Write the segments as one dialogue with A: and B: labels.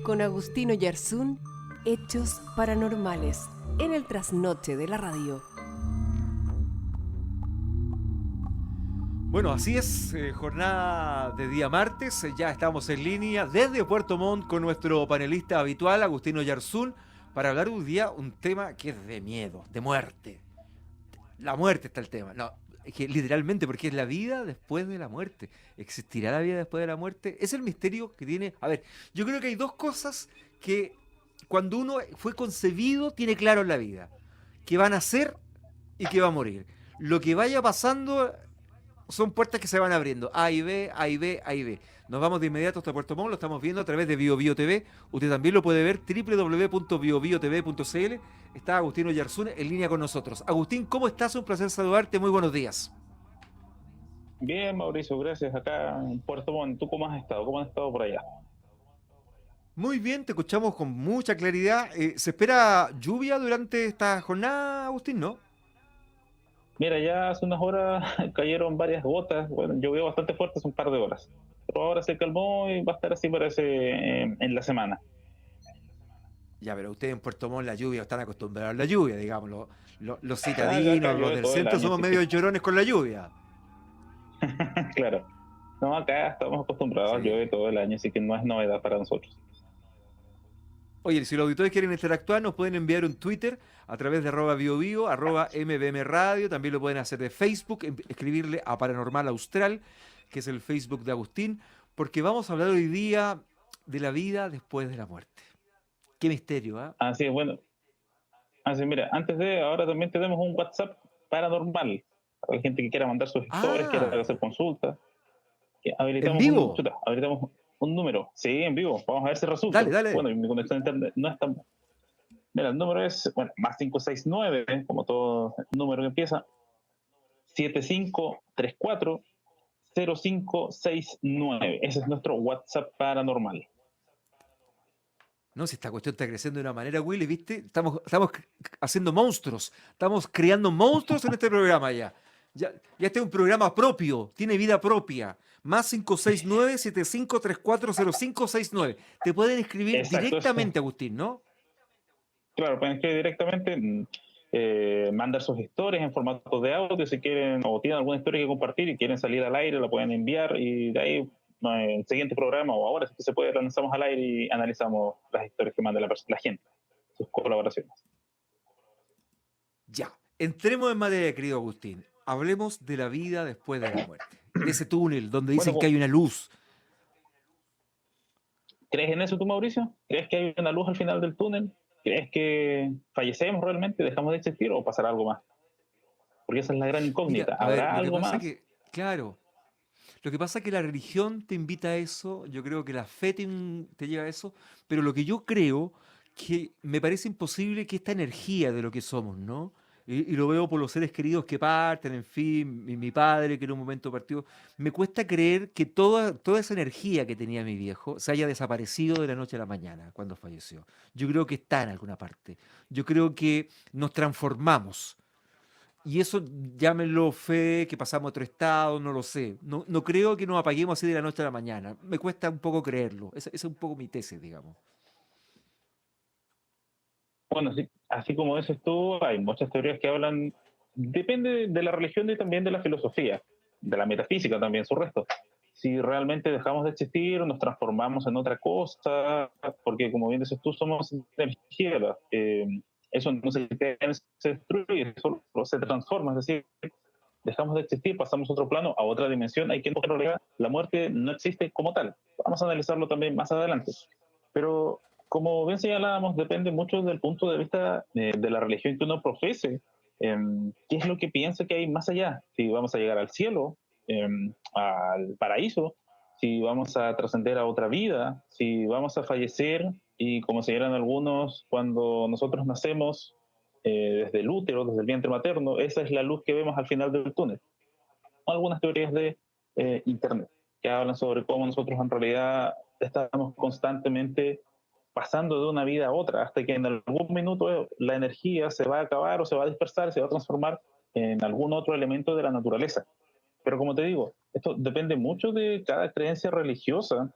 A: con Agustino Yarzún, Hechos Paranormales, en el trasnoche de la radio.
B: Bueno, así es, jornada de día martes, ya estamos en línea desde Puerto Montt con nuestro panelista habitual, Agustino Yarzún, para hablar un día un tema que es de miedo, de muerte. La muerte está el tema, no, es que literalmente, porque es la vida después de la muerte. ¿Existirá la vida después de la muerte? Es el misterio que tiene... A ver, yo creo que hay dos cosas que cuando uno fue concebido tiene claro en la vida, que van a ser y que va a morir. Lo que vaya pasando son puertas que se van abriendo. A y B, A y B, A y B. Nos vamos de inmediato hasta Puerto Montt, lo estamos viendo a través de BioBio TV. Usted también lo puede ver, www.biobiotv.cl. Está Agustino Yarzún en línea con nosotros. Agustín, ¿cómo estás? Un placer saludarte. Muy buenos días.
C: Bien, Mauricio, gracias. Acá en Puerto Montt, ¿tú cómo has estado? ¿Cómo has estado por allá?
B: Muy bien, te escuchamos con mucha claridad. ¿Se espera lluvia durante esta jornada, Agustín, no?
C: Mira, ya hace unas horas cayeron varias gotas. Bueno, llovió bastante fuerte hace un par de horas. Pero ahora se calmó y va a estar así parece en la semana.
B: Ya, pero ustedes en Puerto Montt la lluvia están acostumbrados a la lluvia, digamos. Los
C: Acá
B: citadinos, los
C: llueve
B: del
C: todo el
B: centro
C: año,
B: somos
C: así que
B: medio llorones con la lluvia.
C: claro. No, acá estamos acostumbrados,
B: Sí.
C: llueve todo el año, así que no es novedad para nosotros.
B: Oye, si los auditores quieren interactuar, nos pueden enviar un Twitter a través de @biobio, @mbm radio. También lo pueden hacer de Facebook, escribirle a Paranormal Austral, que es el Facebook de Agustín, porque vamos a hablar hoy día de la vida después de la muerte. Qué misterio, ¿ah?
C: Así es, bueno. Así, mira, ahora también tenemos un WhatsApp paranormal. Para la gente que quiera mandar sus historias, quiera
B: Ah,
C: hacer consultas.
B: ¿en
C: Habilitamos
B: vivo?
C: habilitamos un número. Sí, en vivo. Vamos a ver si resulta.
B: Dale, dale.
C: Bueno, mi conexión a internet no es tan... Mira, el número es, bueno, más 569, como todo número que empieza, 75340569. Ese es nuestro WhatsApp paranormal.
B: No, si esta cuestión está creciendo de una manera, Willy, ¿viste? Estamos haciendo monstruos. Estamos creando monstruos en este programa ya. Ya este es un programa propio, tiene vida propia. Más 569-75340569. Te pueden escribir
C: Exacto.
B: directamente, Agustín, ¿no?
C: Claro, pueden escribir directamente, mandar sus historias en formato de audio si quieren, o tienen alguna historia que compartir y quieren salir al aire, la pueden enviar y de ahí en el siguiente programa o ahora si se puede lanzamos al aire y analizamos las historias que manda la gente, sus colaboraciones.
B: Ya. Entremos en materia, querido Agustín. Hablemos de la vida después de la muerte. De ese túnel donde dicen que
C: Bueno,
B: hay una luz.
C: ¿crees en eso tú, Mauricio? ¿Crees que hay una luz al final del túnel? ¿Crees que fallecemos realmente, dejamos de existir o pasará algo más? Porque esa es la gran
B: Mira,
C: incógnita.
B: a ver,
C: ¿Habrá
B: lo que
C: algo
B: pasa
C: más?
B: que, claro, lo que pasa es que la religión te invita a eso, yo creo que la fe te lleva a eso, pero lo que yo creo que me parece imposible que esta energía de lo que somos, ¿no? Y lo veo por los seres queridos que parten, en fin, mi padre que en un momento partió. Me cuesta creer que toda esa energía que tenía mi viejo se haya desaparecido de la noche a la mañana cuando falleció. Yo creo que está en alguna parte. Yo creo que nos transformamos. Y eso, llámenlo fe, que pasamos a otro estado, no lo sé. No creo que nos apaguemos así de la noche a la mañana. Me cuesta un poco creerlo. Esa es un poco mi tesis, digamos.
C: Bueno, sí, así como dices tú, hay muchas teorías que hablan, depende de la religión y también de la filosofía, de la metafísica también, su resto. Si realmente dejamos de existir, nos transformamos en otra cosa, porque como bien dices tú, somos energía, eso no se crea, se destruye, solo se transforma, es decir, dejamos de existir, pasamos a otro plano, a otra dimensión, hay que en realidad la muerte no existe como tal. Vamos a analizarlo también más adelante. Pero como bien señalábamos, depende mucho del punto de vista de la religión que uno profese. ¿Qué es lo que piensa que hay más allá? Si vamos a llegar al cielo, al paraíso, si vamos a trascender a otra vida, si vamos a fallecer y como señalan algunos, cuando nosotros nacemos desde el útero, desde el vientre materno, esa es la luz que vemos al final del túnel. Algunas teorías de Internet que hablan sobre cómo nosotros en realidad estamos constantemente pasando de una vida a otra, hasta que en algún minuto la energía se va a acabar o se va a dispersar, se va a transformar en algún otro elemento de la naturaleza. Pero como te digo, esto depende mucho de cada creencia religiosa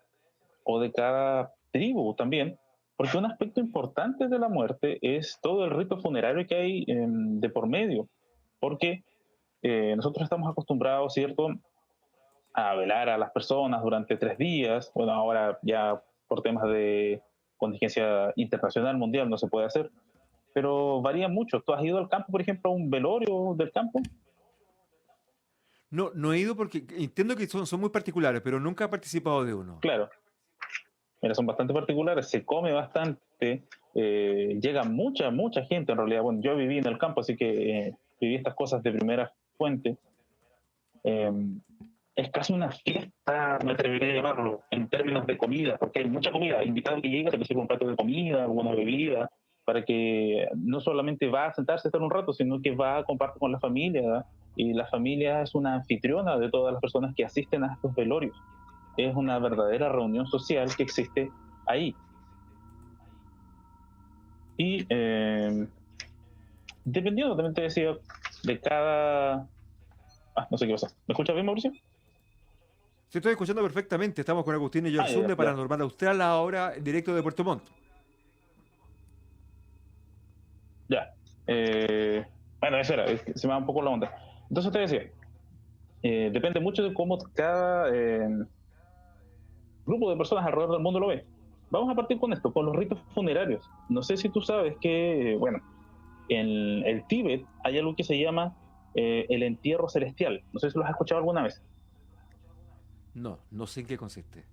C: o de cada tribu también, porque un aspecto importante de la muerte es todo el rito funerario que hay de por medio, porque nosotros estamos acostumbrados, ¿cierto?, a velar a las personas durante 3 días. Bueno, ahora ya por temas de contingencia internacional, mundial, no se puede hacer, pero varía mucho. ¿Tú has ido al campo, por ejemplo, a un velorio del campo?
B: No, no he ido porque entiendo que son muy particulares, pero nunca he participado de uno.
C: Claro, mira, son bastante particulares, se come bastante, llega mucha gente en realidad. Bueno, yo viví en el campo, así que viví estas cosas de primera fuente. Eh, es casi una fiesta, me atrevería a llamarlo, en términos de comida, porque hay mucha comida. Invitado que llega, se le sirve un plato de comida, alguna bebida, para que no solamente va a sentarse a estar un rato, sino que va a compartir con la familia, ¿verdad? Y la familia es una anfitriona de todas las personas que asisten a estos velorios. Es una verdadera reunión social que existe ahí. Y dependiendo, también te decía, de cada... Ah, no sé qué pasa. ¿Me escuchas bien, Mauricio?
B: Se estoy escuchando perfectamente. Estamos con Agustín
C: Ah,
B: Yersun
C: ya,
B: de
C: ya.
B: Paranormal Austral, ahora en directo de Puerto Montt.
C: Ya. Bueno, eso era, es que se me va un poco la onda. Entonces te decía, depende mucho de cómo cada grupo de personas alrededor del mundo lo ve. Vamos a partir con esto, con los ritos funerarios. No sé si tú sabes que, bueno, en el Tíbet hay algo que se llama el entierro celestial. No sé si lo has escuchado alguna vez.
B: No, no sé en qué consiste.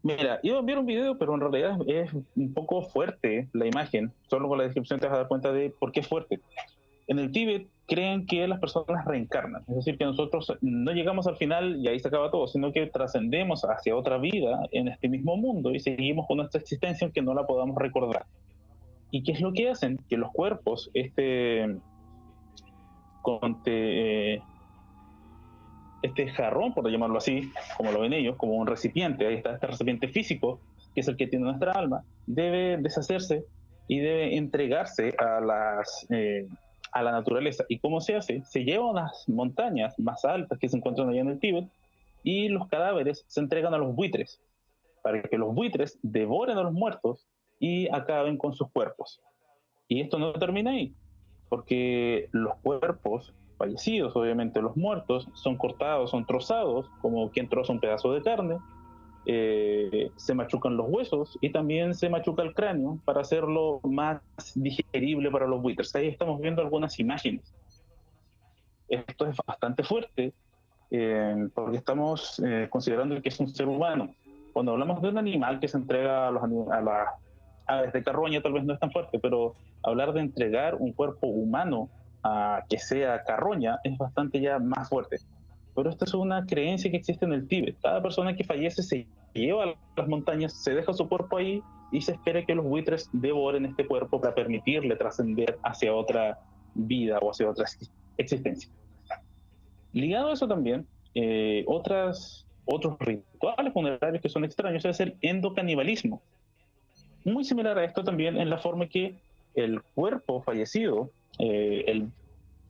C: Mira, iba a enviar un video, pero en realidad es un poco fuerte la imagen. Solo con la descripción te vas a dar cuenta de por qué es fuerte. En el Tíbet creen que las personas reencarnan, es decir, que nosotros no llegamos al final y ahí se acaba todo, sino que trascendemos hacia otra vida en este mismo mundo y seguimos con nuestra existencia aunque no la podamos recordar. ¿Y qué es lo que hacen? Que los cuerpos, conte, este jarrón, por llamarlo así, como lo ven ellos, como un recipiente, ahí está este recipiente físico, que es el que tiene nuestra alma, debe deshacerse y debe entregarse a la naturaleza. ¿Y cómo se hace? Se lleva a unas montañas más altas que se encuentran allá en el Tíbet y los cadáveres se entregan a los buitres, para que los buitres devoren a los muertos y acaben con sus cuerpos. Y esto no termina ahí, porque los cuerpos fallecidos, obviamente los muertos, son cortados, son trozados, como quien troza un pedazo de carne, se machucan los huesos y también se machuca el cráneo para hacerlo más digerible para los buitres. Ahí estamos viendo algunas imágenes. Esto es bastante fuerte porque estamos considerando que es un ser humano. Cuando hablamos de un animal que se entrega a las aves de carroña, tal vez no es tan fuerte, pero hablar de entregar un cuerpo humano a que sea carroña es bastante ya más fuerte. Pero esta es una creencia que existe en el Tíbet. Cada persona que fallece se lleva a las montañas, se deja su cuerpo ahí y se espera que los buitres devoren este cuerpo para permitirle trascender hacia otra vida o hacia otra existencia. Ligado a eso también, otros rituales funerarios que son extraños es el endocanibalismo. Muy similar a esto también en la forma que el cuerpo fallecido, el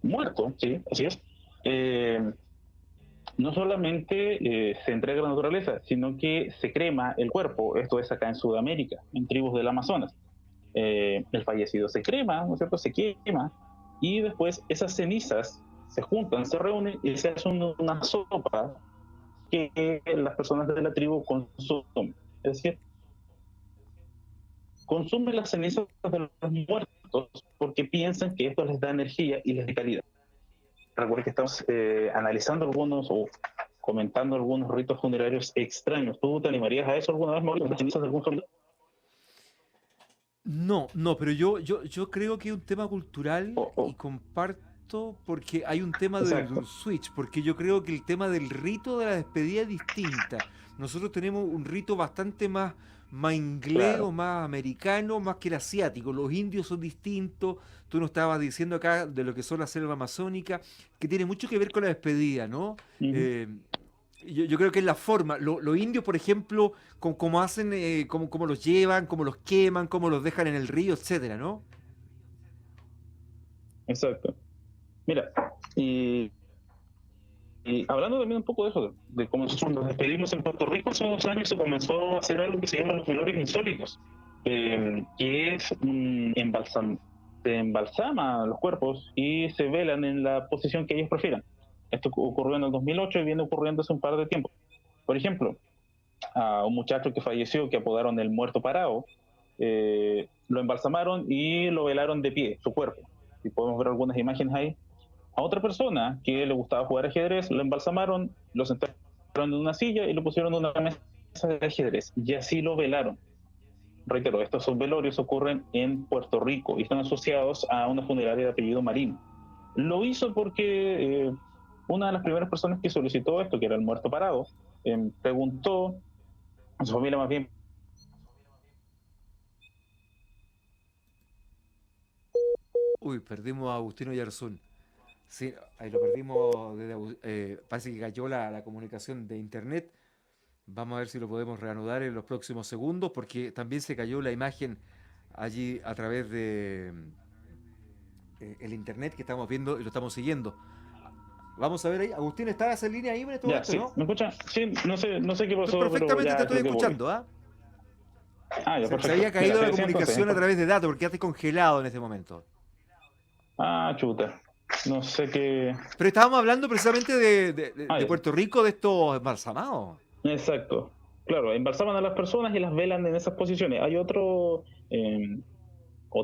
C: muerto, sí, así es, no solamente se entrega a la naturaleza, sino que se crema el cuerpo. Esto es acá en Sudamérica, en tribus del Amazonas. El fallecido se crema, ¿no es cierto? Se quema y después esas cenizas se juntan, se reúnen y se hace una sopa que las personas de la tribu consumen. Es decir, consumen las cenizas de los muertos porque piensan que esto les da energía y les da calidad. Recuerda que estamos analizando algunos o comentando algunos ritos funerarios extraños. ¿Tú te animarías a eso alguna vez, Mauricio? ¿Las cenizas de algún familiar?
B: No, no, pero yo creo que es un tema cultural y
C: Oh,
B: comparto porque hay un tema
C: exacto.
B: del switch, porque yo creo que el tema del rito de la despedida es distinta. Nosotros tenemos un rito bastante más inglés
C: Claro.
B: o más americano, más que el asiático. Los indios son distintos. Tú nos estabas diciendo acá de lo que son la selva amazónica, que tiene mucho que ver con la despedida, ¿no?
C: Uh -huh.
B: Eh, yo creo que es la forma. Los indios, por ejemplo, cómo hacen, cómo los llevan, cómo los queman, cómo los dejan en el río, etcétera, ¿no?
C: Exacto. Mira, y y hablando también un poco de eso, de cómo nosotros nos despedimos en Puerto Rico, hace unos años se comenzó a hacer algo que se llama los velorios insólitos, que es se embalsama los cuerpos y se velan en la posición que ellos prefieran. Esto ocurrió en el 2008 y viene ocurriendo hace un par de tiempo. Por ejemplo, a un muchacho que falleció, que apodaron el muerto parado, lo embalsamaron y lo velaron de pie, su cuerpo. Y podemos ver algunas imágenes ahí. A otra persona que le gustaba jugar ajedrez, lo embalsamaron, lo sentaron en una silla y lo pusieron en una mesa de ajedrez. Y así lo velaron. Reitero, estos velorios ocurren en Puerto Rico y están asociados a una funeraria de apellido Marín. Lo hizo porque una de las primeras personas que solicitó esto, que era el muerto parado, preguntó a su familia más bien.
B: Uy, perdimos a Agustino Yarzún. Sí, ahí lo perdimos. Parece que cayó la comunicación de internet. Vamos a ver si lo podemos reanudar en los próximos segundos, porque también se cayó la imagen allí a través de el internet que estamos viendo y lo estamos siguiendo. Vamos a ver ahí. Agustín, ¿estás en línea ahí en este
C: Ya,
B: momento,
C: sí,
B: no?
C: ¿me escuchan? Sí, no sé qué pasó, pero
B: Perfectamente
C: ya
B: te estoy
C: creo que voy.
B: escuchando, ¿ah?
C: Ah, ya,
B: Se
C: perfecto.
B: había caído
C: Mira, te
B: la
C: decía
B: comunicación a través de datos porque quedaste congelado en este momento.
C: chuta. No sé qué.
B: Pero estábamos hablando precisamente de
C: Ya.
B: Puerto Rico, de estos embalsamados.
C: Exacto. Claro, embalsaman a las personas y las velan en esas posiciones. Hay otra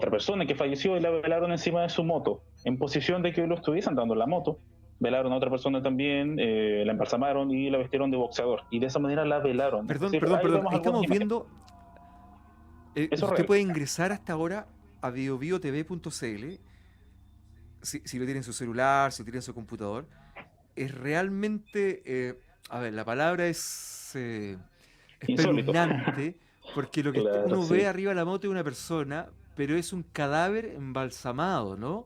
C: persona que falleció y la velaron encima de su moto, en posición de que lo estuviesen dando en la moto. Velaron a otra persona también, la embalsamaron y la vestieron de boxeador. Y de esa manera la velaron. Es
B: Perdón,
C: decir,
B: perdón,
C: ahí
B: perdón.
C: vemos
B: Ahí
C: algunas
B: estamos
C: imágenes.
B: viendo.
C: Eso es
B: Usted
C: real.
B: puede ingresar hasta ahora a biobiotv.cl si lo tiene en su celular, si lo tiene en su computador. Es realmente. A ver, la palabra es
C: Insólito.
B: espeluznante, porque lo que
C: Claro,
B: uno
C: sí.
B: ve arriba de la moto es una persona, pero es un cadáver embalsamado, ¿no?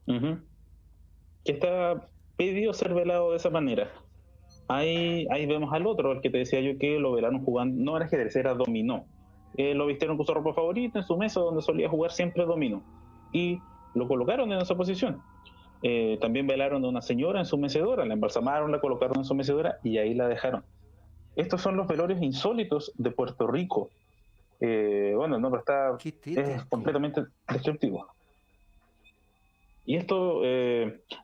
C: Ujú. Que está pedido ser velado de esa manera. Ahí vemos al otro, el que te decía yo que lo velaron jugando, no era ajedrez, era dominó. Lo vistieron con su ropa favorita en su mesa donde solía jugar siempre dominó. Y lo colocaron en esa posición. También velaron a una señora en su mecedora, la embalsamaron, la colocaron en su mecedora y ahí la dejaron. Estos son los velorios insólitos de Puerto Rico. Bueno, no, pero
B: Qué
C: es
B: tétrico.
C: completamente descriptivo. Y esto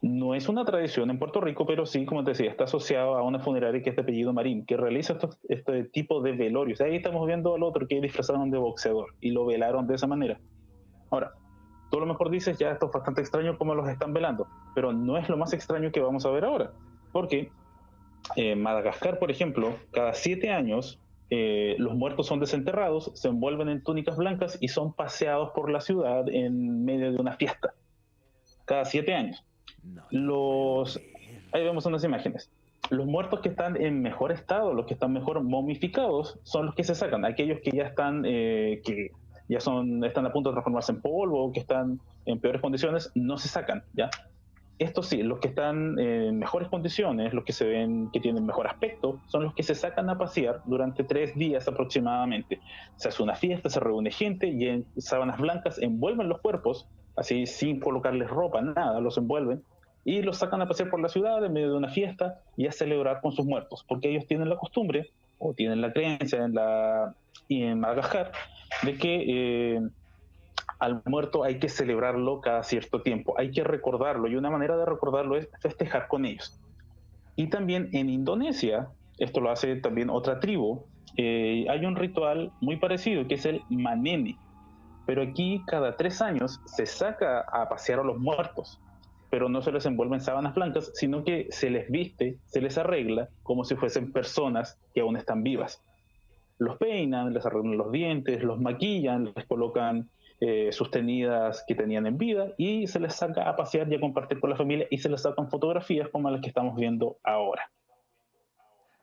C: no es una tradición en Puerto Rico, pero sí, como te decía, está asociado a una funeraria que es de apellido Marín, que realiza este tipo de velorios. Ahí estamos viendo al otro que disfrazaron de boxeador y lo velaron de esa manera. Ahora, tú a lo mejor dices, ya esto es bastante extraño cómo los están velando, pero no es lo más extraño que vamos a ver ahora. Porque en Madagascar, por ejemplo, cada 7 años los muertos son desenterrados, se envuelven en túnicas blancas y son paseados por la ciudad en medio de una fiesta cada 7 años.
B: No te puedo
C: Los,
B: creer.
C: ahí vemos unas imágenes. Los muertos que están en mejor estado, los que están mejor momificados, son los que se sacan. Aquellos que ya están, están a punto de transformarse en polvo o que están en peores condiciones, no se sacan, ¿ya? Estos sí, los que están en mejores condiciones, los que se ven que tienen mejor aspecto, son los que se sacan a pasear durante 3 días aproximadamente. Se hace una fiesta, se reúne gente y en sábanas blancas envuelven los cuerpos, así sin colocarles ropa, nada, los envuelven y los sacan a pasear por la ciudad en medio de una fiesta y a celebrar con sus muertos, porque ellos tienen la costumbre o tienen la creencia en Madagascar de que al muerto hay que celebrarlo cada cierto tiempo, hay que recordarlo y una manera de recordarlo es festejar con ellos. Y también en Indonesia, esto lo hace también otra tribu, hay un ritual muy parecido que es el manene, pero aquí cada 3 años se saca a pasear a los muertos, pero no se les envuelve en sábanas blancas, sino que se les viste, se les arregla como si fuesen personas que aún están vivas. Los peinan, les arreglan los dientes, los maquillan, les colocan sus tenidas que tenían en vida y se les saca a pasear y a compartir con la familia y se les sacan fotografías como las que estamos viendo ahora.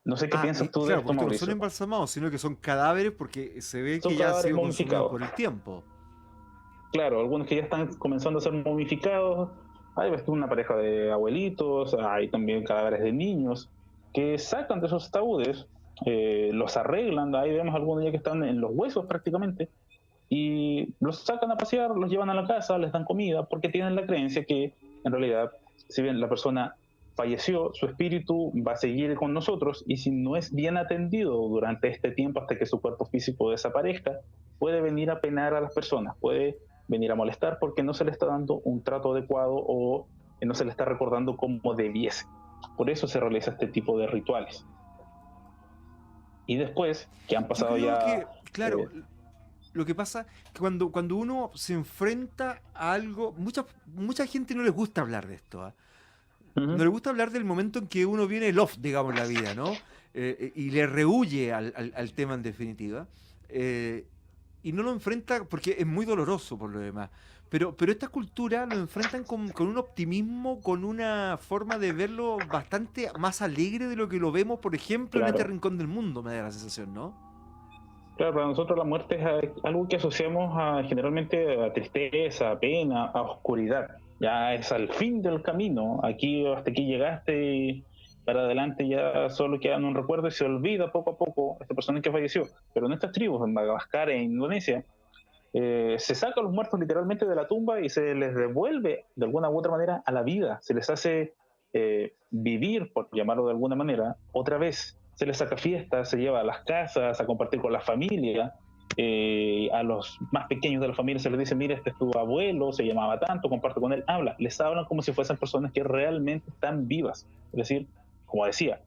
C: No sé qué
B: Y
C: piensas tú de
B: claro,
C: esto,
B: porque no son
C: Mauricio.
B: embalsamados, sino que son cadáveres porque se ve
C: Son
B: que ya han
C: cadáveres
B: sido consumidos
C: momificados.
B: por el tiempo.
C: Claro, algunos que ya están comenzando a ser momificados. Hay una pareja de abuelitos, hay también cadáveres de niños que sacan de esos ataúdes, los arreglan. Ahí vemos algunos ya que están en los huesos prácticamente y los sacan a pasear, los llevan a la casa, les dan comida, porque tienen la creencia que en realidad, si bien la persona falleció, su espíritu va a seguir con nosotros y si no es bien atendido durante este tiempo hasta que su cuerpo físico desaparezca, puede venir a penar a las personas, puede venir a molestar porque no se le está dando un trato adecuado o no se le está recordando como debiese. Por eso se realiza este tipo de rituales. Y después, que han pasado
B: Yo creo
C: ya...
B: que, claro, lo que pasa es que cuando uno se enfrenta a algo, mucha gente no les gusta hablar de esto, ¿ah? No le gusta hablar del momento en que uno viene el off, digamos, en la vida, ¿no? Y le rehuye al tema en definitiva. Y no lo enfrenta porque es muy doloroso por lo demás. Pero esta cultura lo enfrentan con un optimismo, con una forma de verlo bastante más alegre de lo que lo vemos, por ejemplo, en este
C: Claro,
B: rincón del mundo, me da la sensación, ¿no?
C: claro, para nosotros la muerte es algo que asociamos generalmente a tristeza, a pena, a oscuridad. Ya es al fin del camino, aquí hasta aquí llegaste y para adelante ya solo queda un recuerdo y se olvida poco a poco esta persona que falleció. Pero en estas tribus, en Madagascar e Indonesia, se saca a los muertos literalmente de la tumba y se les devuelve de alguna u otra manera a la vida, se les hace vivir, por llamarlo de alguna manera, otra vez. Se les saca fiestas, se lleva a las casas a compartir con la familia, a los más pequeños de la familia se les dice, mira, este es tu abuelo, se llamaba tanto, comparte con él, habla. Les hablan como si fuesen personas que realmente están vivas. Es decir, como decía,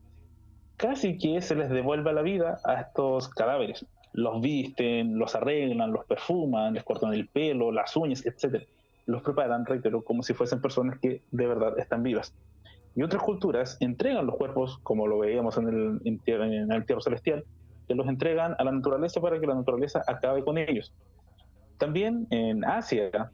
C: casi que se les devuelve la vida a estos cadáveres. Los visten, los arreglan, los perfuman, les cortan el pelo, las uñas, etcétera. Los preparan, reitero, como si fuesen personas que de verdad están vivas. Y otras culturas entregan los cuerpos, como lo veíamos en el tierra celestial, que los entregan a la naturaleza para que la naturaleza acabe con ellos. También en Asia,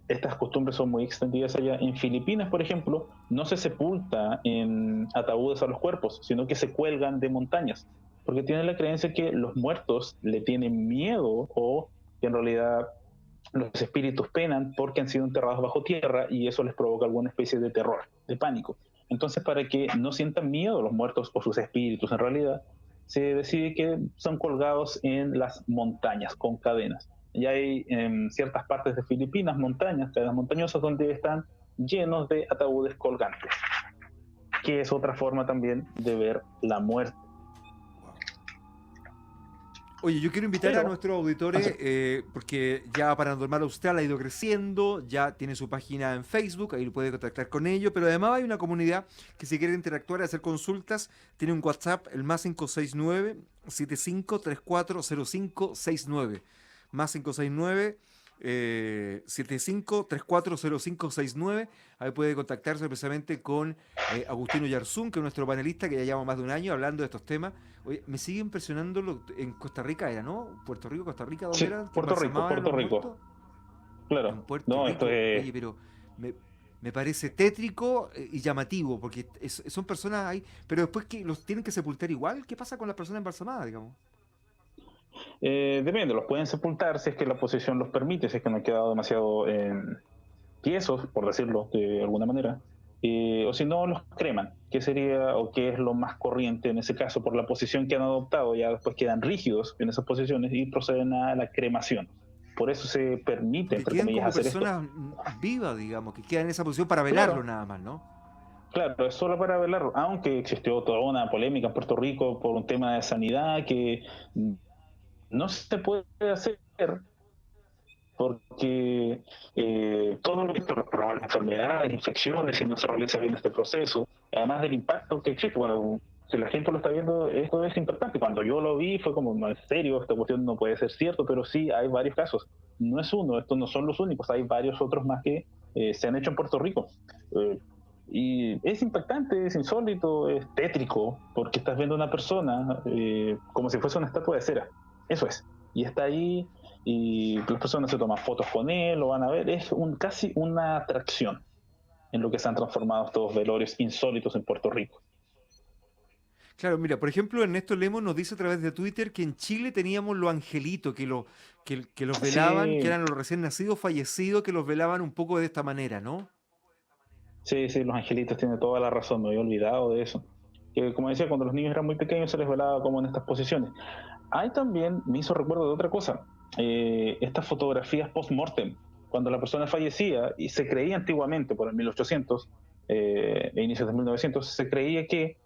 C: estas costumbres son muy extendidas allá. En Filipinas, por ejemplo, no se sepulta en ataúdes a los cuerpos, sino que se cuelgan de montañas, porque tienen la creencia que los muertos le tienen miedo o que en realidad los espíritus penan porque han sido enterrados bajo tierra y eso les provoca alguna especie de terror, de pánico. Entonces, para que no sientan miedo los muertos o sus espíritus en realidad, se decide que son colgados en las montañas con cadenas. Y hay en ciertas partes de Filipinas montañas, cadenas montañosas, donde están llenos de ataúdes colgantes, que es otra forma también de ver la muerte.
B: Oye, yo quiero invitar a
C: Pero,
B: nuestros auditores, porque ya Paranormal Austral ha ido creciendo, ya tiene su página en Facebook, ahí lo puede contactar con ellos, pero además hay una comunidad que si quiere interactuar, hacer consultas, tiene un WhatsApp, el más 569-75340569, más 569-75340569, ahí puede contactarse precisamente con Agustino Yarzún, que es nuestro panelista, que ya lleva más de un año hablando de estos temas. Oye, me sigue impresionando en Costa Rica era, ¿no? Puerto Rico, Costa Rica, ¿dónde
C: sí,
B: era? ¿Que
C: Puerto Rico,
B: embalsamaban a
C: Puerto
B: los
C: Rico.
B: muertos? En
C: Claro,
B: Puerto
C: no,
B: Rico.
C: esto es...
B: Oye, pero me parece tétrico y llamativo, porque son personas ahí, pero después que los tienen que sepultar igual, ¿qué pasa con las personas embalsamadas, digamos?
C: Depende, los pueden sepultar si es que la posición los permite, si es que no han quedado demasiado tiesos, por decirlo de alguna manera, o si no, los creman, que sería o que es lo más corriente en ese caso por la posición que han adoptado, ya después quedan rígidos en esas posiciones y proceden a la cremación. Por eso se permite,
B: Porque
C: entre
B: quedan
C: comillas,
B: como
C: hacer esto.
B: personas vivas, digamos, que quedan en esa posición para velarlo
C: Claro,
B: nada más, ¿no?
C: claro, es solo para velar, aunque existió toda una polémica en Puerto Rico por un tema de sanidad que no se puede hacer porque todo lo que provoca enfermedades, infecciones, y no se realiza bien este proceso, además del impacto que existe, bueno, si la gente lo está viendo, esto es impactante. Cuando yo lo vi fue como, no, en serio, esta cuestión no puede ser cierto, pero sí hay varios casos. No es uno, estos no son los únicos, hay varios otros más que se han hecho en Puerto Rico. Eh, y es impactante, es insólito, es tétrico, porque estás viendo a una persona como si fuese una estatua de cera. Eso es. Y está ahí y las personas se toman fotos con él, lo van a ver. Es casi una atracción en lo que se han transformado estos velorios insólitos en Puerto Rico.
B: Claro, mira, por ejemplo, Ernesto Lemos nos dice a través de Twitter que en Chile teníamos los angelitos, que los velaban, que
C: Sí,
B: eran los recién nacidos, fallecidos, que los velaban un poco de esta manera, ¿no?
C: sí, sí, los angelitos tienen toda la razón, me había olvidado de eso. Que como decía, cuando los niños eran muy pequeños se les velaba como en estas posiciones. Hay también, me hizo recuerdo de otra cosa, estas fotografías post-mortem, cuando la persona fallecía y se creía antiguamente, por el 1800, e inicios de 1900, se creía que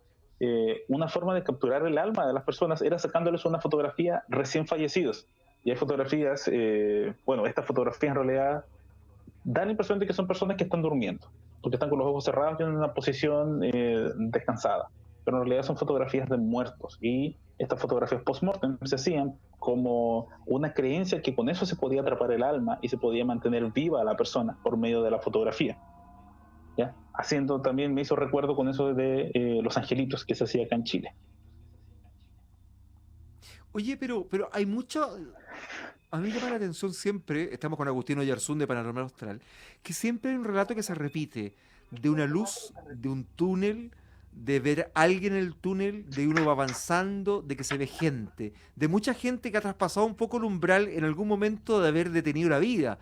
C: una forma de capturar el alma de las personas era sacándoles una fotografía recién fallecidos. Y hay fotografías, estas fotografías en realidad dan la impresión de que son personas que están durmiendo, porque están con los ojos cerrados y en una posición descansada. Pero en realidad son fotografías de muertos, y estas fotografías post-mortem se hacían como una creencia que con eso se podía atrapar el alma y se podía mantener viva a la persona por medio de la fotografía. ¿Ya? Haciendo también, me hizo recuerdo con eso de los angelitos que se hacía acá en Chile.
B: Oye, pero hay mucho... A mí me llama la atención siempre, estamos con Agustino Oyarzún de Paranormal Austral, que siempre hay un relato que se repite, de una luz, de un túnel, de ver a alguien en el túnel, de uno va avanzando, de que se ve gente, de mucha gente que ha traspasado un poco el umbral en algún momento de haber detenido la vida,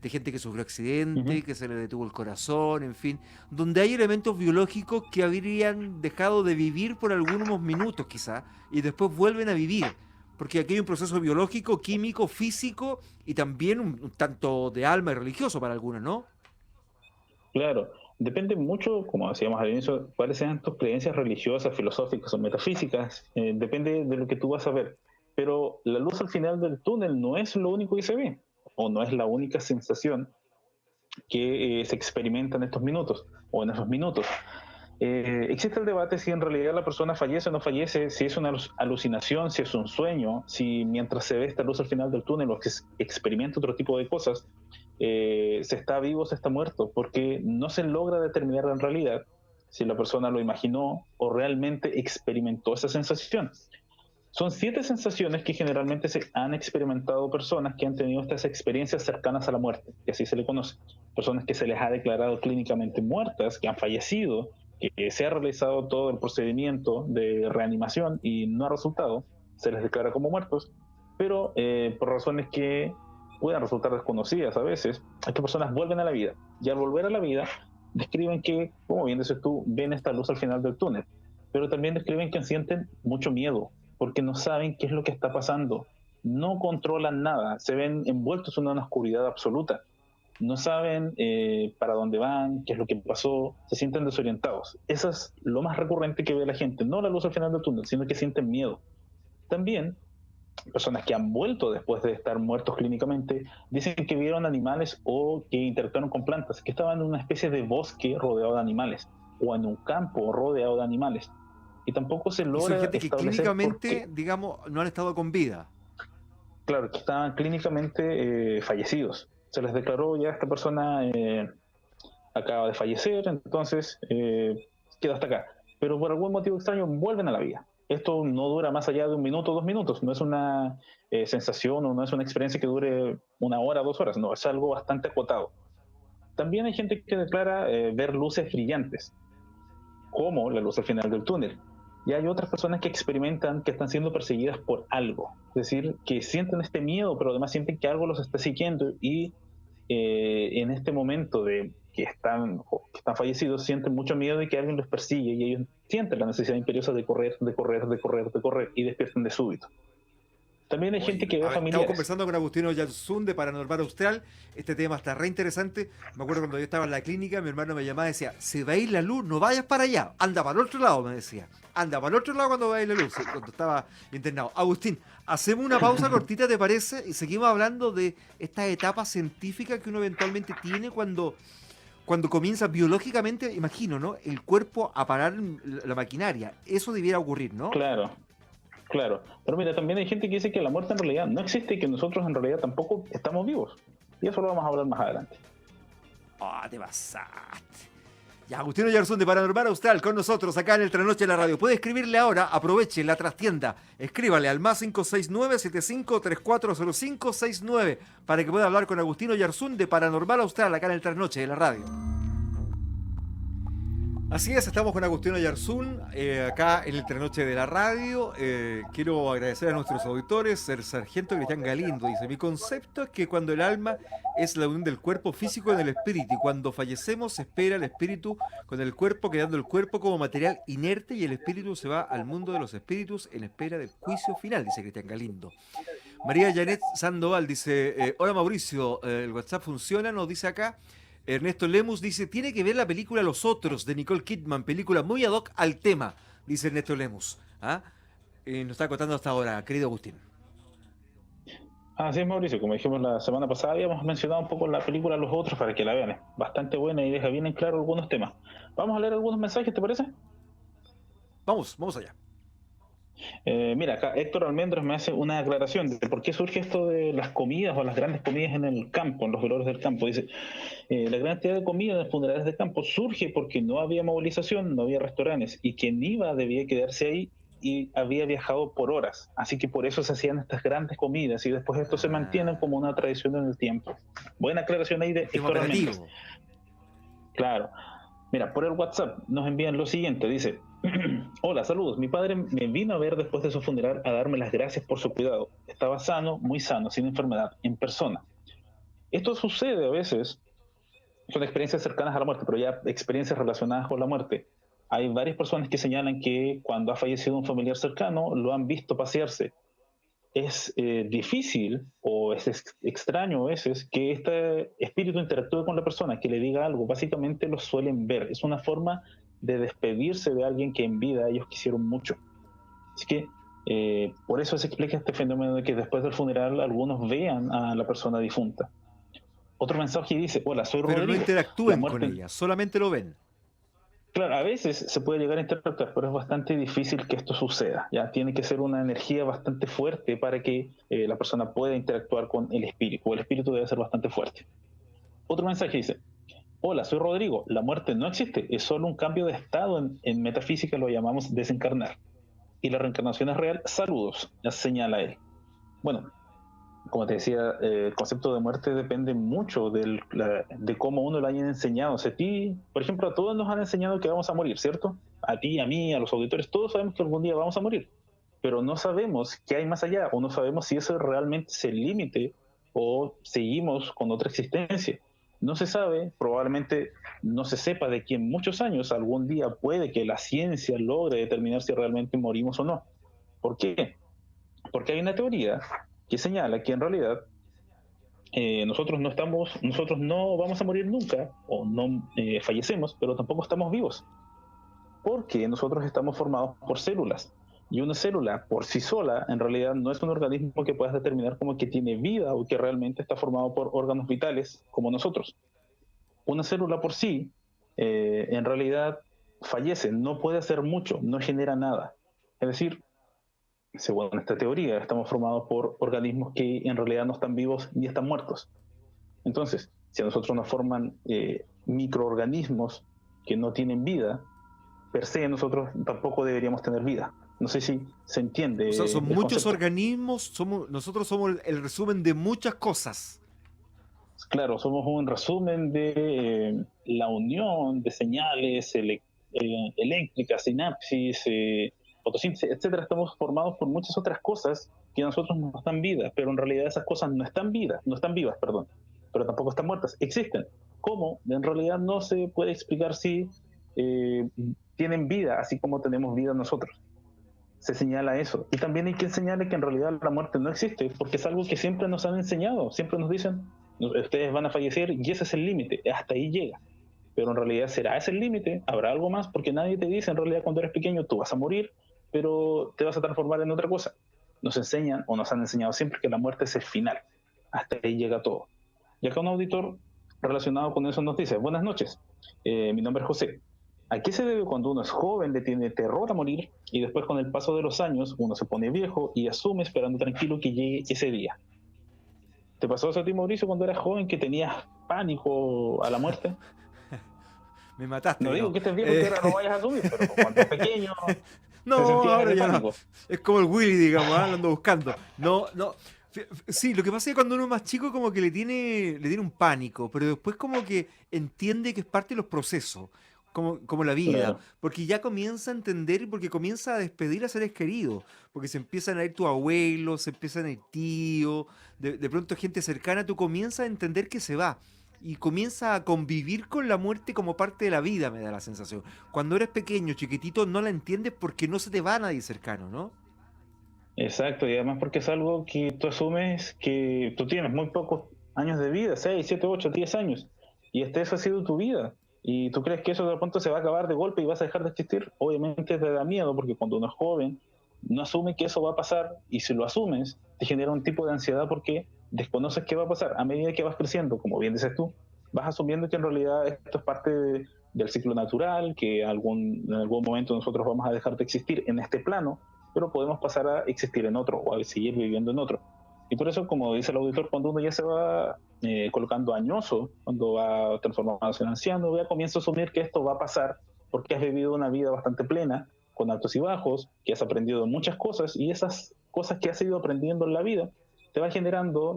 B: de gente que sufrió accidente, que se le detuvo el corazón, en fin, donde hay elementos biológicos que habrían dejado de vivir por algunos minutos quizá, y después vuelven a vivir. Porque aquí hay un proceso biológico, químico, físico y también un tanto de alma y religioso para algunos, ¿no?
C: Claro, depende mucho, como decíamos al inicio, cuáles sean tus creencias religiosas, filosóficas o metafísicas, depende de lo que tú vas a ver. Pero la luz al final del túnel no es lo único que se ve, o no es la única sensación que se experimenta en estos minutos, o en esos minutos. Existe el debate si en realidad la persona fallece o no fallece, si es una alucinación, si es un sueño, si mientras se ve esta luz al final del túnel o que experimenta otro tipo de cosas, se está vivo o se está muerto, porque no se logra determinar en realidad si la persona lo imaginó o realmente experimentó esa sensación. Son 7 sensaciones que generalmente se han experimentado personas que han tenido estas experiencias cercanas a la muerte, que así se le conoce. Personas que se les ha declarado clínicamente muertas, que han fallecido, que se ha realizado todo el procedimiento de reanimación y no ha resultado, se les declara como muertos, pero por razones que puedan resultar desconocidas a veces, estas personas vuelven a la vida. Y al volver a la vida, describen que, como bien dices tú, ven esta luz al final del túnel, pero también describen que sienten mucho miedo, porque no saben qué es lo que está pasando, no controlan nada, se ven envueltos en una oscuridad absoluta, no saben para dónde van, qué es lo que pasó, se sienten desorientados. Eso es lo más recurrente que ve la gente, no la luz al final del túnel, sino que sienten miedo. También, personas que han vuelto después de estar muertos clínicamente, dicen que vieron animales o que interactuaron con plantas, que estaban en una especie de bosque rodeado de animales, o en un campo rodeado de animales. Y tampoco se
B: Y son
C: logra
B: gente que
C: establecer
B: clínicamente, digamos, no han estado con vida.
C: Claro, que estaban clínicamente fallecidos. Se les declaró ya esta persona acaba de fallecer, entonces queda hasta acá. Pero por algún motivo extraño vuelven a la vida. Esto no dura más allá de 1 minuto o 2 minutos, no es una sensación o no es una experiencia que dure 1 hora, 2 horas, no, es algo bastante acotado. También hay gente que declara ver luces brillantes, como la luz al final del túnel. Y hay otras personas que experimentan que están siendo perseguidas por algo, es decir, que sienten este miedo, pero además sienten que algo los está siguiendo y en este momento de que están fallecidos sienten mucho miedo de que alguien los persigue y ellos sienten la necesidad imperiosa de correr y despiertan de súbito. También hay gente que ve familiares.
B: Estamos conversando con Agustino Oyarzún de Paranormal Austral. Este tema está re interesante. Me acuerdo cuando yo estaba en la clínica, mi hermano me llamaba y decía: si veis la luz, no vayas para allá, anda para el otro lado, me decía. Anda para el otro lado cuando veáis la luz, cuando estaba internado. Agustín, hacemos una pausa cortita, ¿te parece? Y seguimos hablando de esta etapa científica que uno eventualmente tiene cuando comienza biológicamente, imagino, ¿no? El cuerpo a parar la maquinaria. Eso debiera ocurrir, ¿no?
C: Claro. Pero mira, también hay gente que dice que la muerte en realidad no existe y que nosotros en realidad tampoco estamos vivos. Y eso lo vamos a hablar más adelante.
B: Ah, te pasaste. Ya, Agustino Oyarzún de Paranormal Austral con nosotros acá en el Trasnoche de la Radio. Puede escribirle ahora, aproveche la trastienda. Escríbale al más 569-75340569 para que pueda hablar con Agustino Oyarzún de Paranormal Austral acá en el Trasnoche de la Radio. Así es, estamos con Agustino Oyarzún, acá en el Trasnoche de la Radio. Quiero agradecer a nuestros auditores. El sargento Cristian Galindo dice: mi concepto es que cuando el alma es la unión del cuerpo físico con el espíritu, y cuando fallecemos se espera el espíritu con el cuerpo, quedando el cuerpo como material inerte y el espíritu se va al mundo de los espíritus en espera del juicio final, dice Cristian Galindo. María Janet Sandoval dice: hola Mauricio, el WhatsApp funciona, nos dice acá. Ernesto Lemus dice, tiene que ver la película Los Otros de Nicole Kidman, película muy ad hoc al tema, dice Ernesto Lemus. ¿Ah? Nos está contando hasta ahora, querido Agustín.
C: Así es, Mauricio, como dijimos la semana pasada, habíamos mencionado un poco la película Los Otros para que la vean. Es bastante buena y deja bien en claro algunos temas. Vamos a leer algunos mensajes, ¿te parece?
B: Vamos allá.
C: Mira, acá Héctor Almendros me hace una aclaración de por qué surge esto de las comidas o las grandes comidas en el campo, en los velorios del campo. Dice, la gran cantidad de comida en los funerales de campo surge porque no había movilización, no había restaurantes, y quien iba debía quedarse ahí y había viajado por horas. Así que por eso se hacían estas grandes comidas y después esto se mantiene como una tradición en el tiempo. Buena aclaración ahí de Héctor Almendros. Claro. Mira, por el WhatsApp nos envían lo siguiente, dice, hola, saludos, mi padre me vino a ver después de su funeral a darme las gracias por su cuidado. Estaba sano, muy sano, sin enfermedad, en persona. Esto sucede a veces, son experiencias cercanas a la muerte, pero ya experiencias relacionadas con la muerte. Hay varias personas que señalan que cuando ha fallecido un familiar cercano, lo han visto pasearse. Es difícil o es extraño a veces que este espíritu interactúe con la persona, que le diga algo. Básicamente lo suelen ver. Es una forma de despedirse de alguien que en vida ellos quisieron mucho. Así que por eso se explica este fenómeno de que después del funeral algunos vean a la persona difunta. Otro mensaje dice, hola, soy Rodrigo.
B: Pero no interactúen con ella, solamente lo ven.
C: Claro, a veces se puede llegar a interpretar, pero es bastante difícil que esto suceda. Ya tiene que ser una energía bastante fuerte para que la persona pueda interactuar con el espíritu. El espíritu debe ser bastante fuerte. Otro mensaje dice, hola, soy Rodrigo. La muerte no existe, es solo un cambio de estado. En metafísica lo llamamos desencarnar. Y la reencarnación es real. Saludos, señala él. Bueno, como te decía, el concepto de muerte depende mucho de cómo uno lo haya enseñado. O sea, a ti, por ejemplo, a todos nos han enseñado que vamos a morir, ¿cierto? A ti, a mí, a los auditores, todos sabemos que algún día vamos a morir, pero no sabemos qué hay más allá, o no sabemos si eso realmente es el límite o seguimos con otra existencia. No se sabe, probablemente no se sepa de que en muchos años, algún día puede que la ciencia logre determinar si realmente morimos o no. ¿Por qué? Porque hay una teoría que señala que en realidad nosotros no vamos a morir nunca, o no fallecemos, pero tampoco estamos vivos, porque nosotros estamos formados por células, y una célula por sí sola en realidad no es un organismo que puedas determinar como que tiene vida o que realmente está formado por órganos vitales como nosotros. Una célula por sí en realidad fallece, no puede hacer mucho, no genera nada. Es decir, según esta teoría, estamos formados por organismos que en realidad no están vivos ni están muertos. Entonces, si a nosotros nos forman microorganismos que no tienen vida, per se nosotros tampoco deberíamos tener vida. No sé si se entiende.
B: O sea, son muchos
C: concepto.
B: organismos, nosotros somos el resumen de muchas cosas.
C: Claro, somos un resumen de la unión de señales eléctricas, sinapsis, fotosíntesis, etcétera. Estamos formados por muchas otras cosas que a nosotros nos dan vida, pero en realidad esas cosas no están vivas, pero tampoco están muertas, existen. ¿Cómo? En realidad no se puede explicar si tienen vida, así como tenemos vida nosotros. Se señala eso. Y también hay que enseñarle que en realidad la muerte no existe, porque es algo que siempre nos han enseñado, siempre nos dicen, ustedes van a fallecer y ese es el límite, hasta ahí llega. Pero en realidad será ese el límite, habrá algo más, porque nadie te dice en realidad cuando eres pequeño tú vas a morir, pero te vas a transformar en otra cosa. Nos enseñan o nos han enseñado siempre que la muerte es el final, hasta ahí llega todo. Y acá un auditor relacionado con eso nos dice, buenas noches, mi nombre es José. ¿A qué se debe cuando uno es joven, le tiene terror a morir y después con el paso de los años uno se pone viejo y asume esperando tranquilo que llegue ese día? ¿Te pasó eso a ti, Mauricio, cuando eras joven que tenías pánico a la muerte?
B: Me mataste.
C: No digo que estés viejo que ahora no vayas a asumir, pero cuando eres pequeño
B: no,
C: te sentías
B: ahora
C: de
B: ya
C: pánico.
B: no. Es como el Willy, digamos, ¿eh? Lo ando buscando. No. Sí, lo que pasa es que cuando uno es más chico como que le tiene un pánico, pero después como que entiende que es parte de los procesos, como la vida,
C: Claro.
B: porque ya comienza a entender y porque comienza a despedir a seres queridos, porque se empiezan a ir tus abuelos, se empiezan a ir tíos, de pronto gente cercana, tú comienzas a entender que se va. Y comienza a convivir con la muerte como parte de la vida, me da la sensación. Cuando eres pequeño, chiquitito, no la entiendes porque no se te va a nadie cercano, ¿no?
C: Exacto, y además porque es algo que tú asumes que tú tienes muy pocos años de vida, 6, 7, 8, 10 años, y eso ha sido tu vida. Y tú crees que eso de pronto se va a acabar de golpe y vas a dejar de existir, obviamente te da miedo, porque cuando uno es joven no asume que eso va a pasar, y si lo asumes te genera un tipo de ansiedad porque desconoces qué va a pasar. A medida que vas creciendo, como bien dices tú, vas asumiendo que en realidad esto es parte del ciclo natural, que en algún momento nosotros vamos a dejar de existir en este plano, pero podemos pasar a existir en otro o a seguir viviendo en otro. Y por eso, como dice el auditor, cuando uno ya se va colocando añoso, cuando va transformándose en anciano, ya comienza a asumir que esto va a pasar porque has vivido una vida bastante plena, con altos y bajos, que has aprendido muchas cosas, y esas cosas que has ido aprendiendo en la vida te va generando